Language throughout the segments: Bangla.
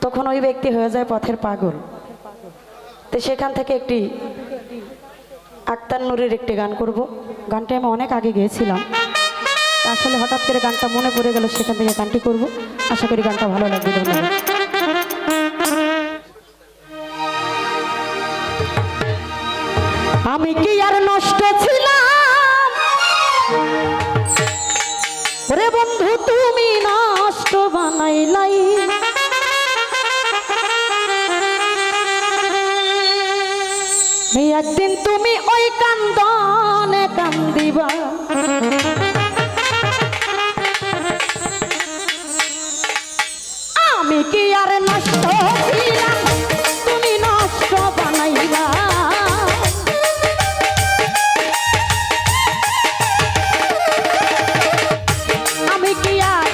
তখন ওই ব্যক্তি হয়ে যায় পথের পাগল। তো সেখান থেকে একটি আক্তার নুরের একটি গান করব। গানটা আমি অনেক আগে গেয়েছিলাম, আসলে হঠাৎ করে গানটা মনে পড়ে গেল, সেখান থেকে গানটি করব। আশা করি গানটা ভালো লাগবে। ধন্যবাদ। আমি কি আর নষ্ট ছিলাম ওরে বন্ধু, তুমি নষ্ট বানাইলাই। একদিন তুমি ওই কান্দনে কান্দিবা, আমি কি আর নষ্ট ছিলাম, তুমি নষ্ট বানাইলা। আমি কি আর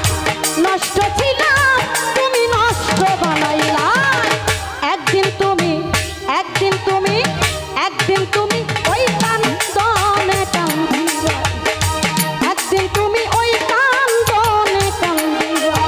নষ্ট ছিলাম, তুমি নষ্ট বানাইলা। একদিন তুমি ওই কান্দনে কান্দিবা, একদিন তুমি ওই কান্দনে কান্দিবা।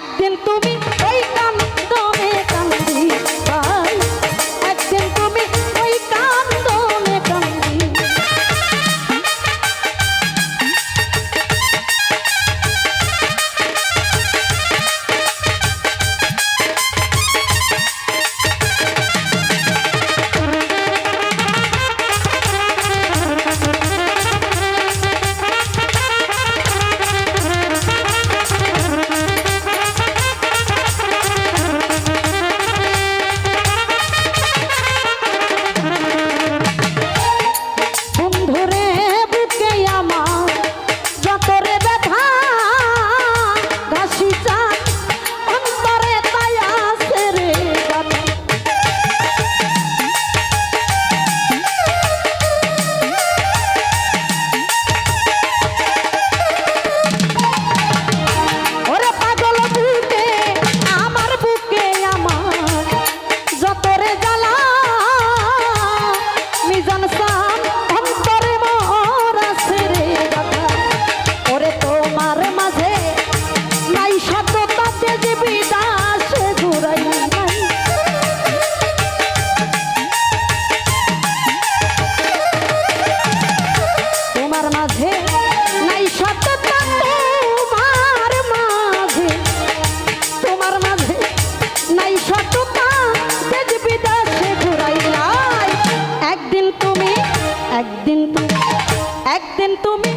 একদিন তুমি ওই কান্দনে কান্দিবা, একদিন তুমি ওই কান্দনে কান্দিবা। একদিন তুমি